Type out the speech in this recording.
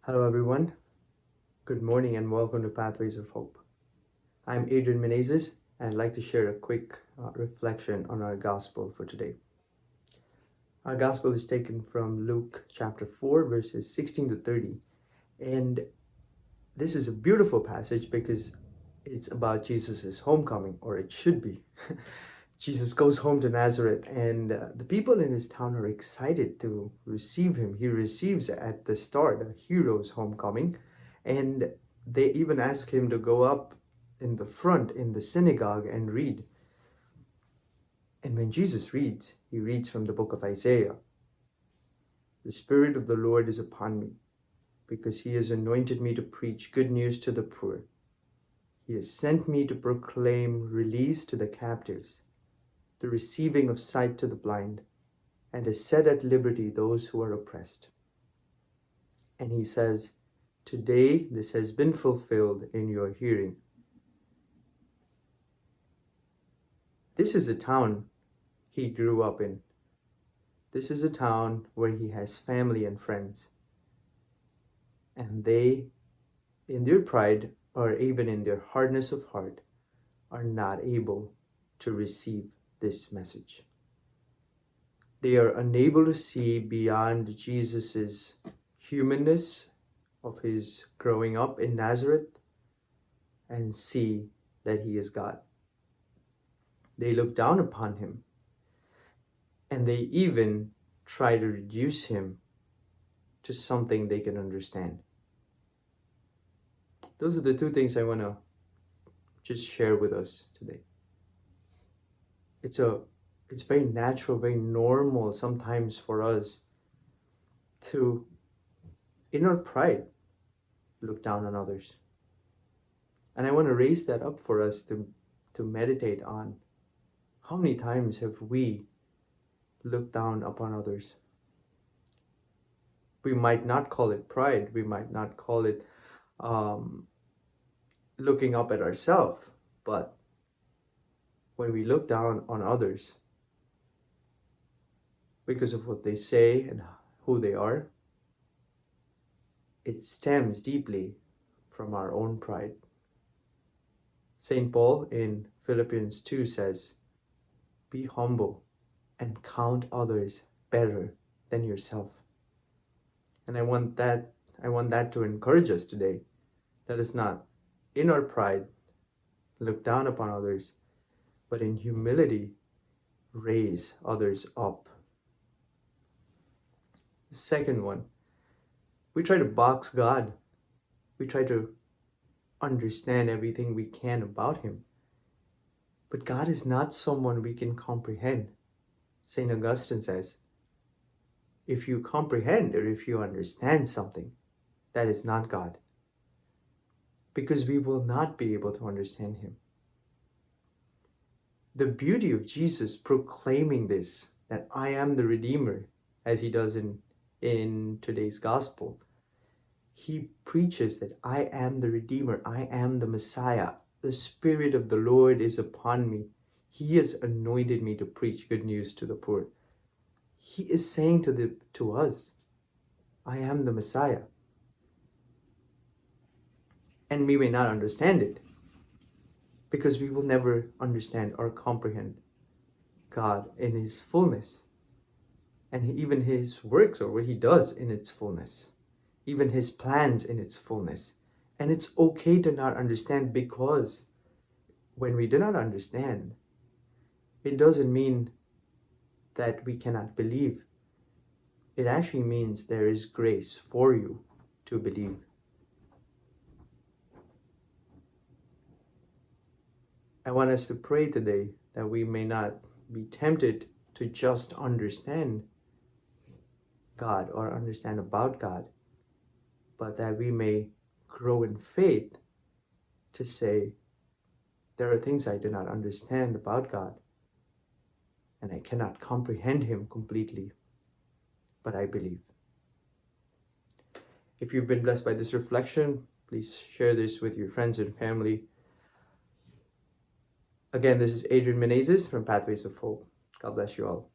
Hello everyone, good morning and welcome to Pathways of Hope. I'm Adrian Menezes and I'd like to share a quick reflection on our gospel for today. Our gospel is taken from Luke chapter 4 verses 16 to 30, and this is a beautiful passage because it's about Jesus' homecoming, or it should be. Jesus goes home to Nazareth and the people in his town are excited to receive him. He receives at the start a hero's homecoming, and they even ask him to go up in the front in the synagogue and read. And when Jesus reads, he reads from the book of Isaiah. The Spirit of the Lord is upon me, because he has anointed me to preach good news to the poor. He has sent me to proclaim release to the captives, the receiving of sight to the blind, and to set at liberty those who are oppressed. And he says, today this has been fulfilled in your hearing. This is a town he grew up in. This is a town where he has family and friends. And they, in their pride, or even in their hardness of heart, are not able to receive this message. They are unable to see beyond Jesus's humanness of his growing up in Nazareth and see that he is God. They look down upon him, and they even try to reduce him to something they can understand. Those are the two things I want to just share with us today. It's very natural, very normal sometimes for us to, in our pride, look down on others. And I want to raise that up for us to meditate on. How many times have we looked down upon others? We might not call it pride. We might not call it looking up at ourselves. But when we look down on others because of what they say and who they are, it stems deeply from our own pride. St. Paul in Philippians 2 says, be humble and count others better than yourself. And I want that to encourage us today. Let us not, in our pride, look down upon others, but in humility, raise others up. The second one, we try to box God. We try to understand everything we can about him. But God is not someone we can comprehend. St. Augustine says, if you comprehend or if you understand something, that is not God. Because we will not be able to understand him. The beauty of Jesus proclaiming this, that I am the Redeemer, as he does in today's gospel, he preaches that I am the Redeemer, I am the Messiah. The Spirit of the Lord is upon me. He has anointed me to preach good news to the poor. He is saying to us, I am the Messiah. And we may not understand it, because we will never understand or comprehend God in his fullness, and even his works, or what he does in its fullness, even his plans in its fullness. And it's okay to not understand, because when we do not understand, it doesn't mean that we cannot believe. It actually means there is grace for you to believe. I want us to pray today that we may not be tempted to just understand God or understand about God, but that we may grow in faith to say, there are things I do not understand about God, and I cannot comprehend him completely, but I believe. If you've been blessed by this reflection, please share this with your friends and family. Again, this is Adrian Menezes from Pathways of Hope. God bless you all.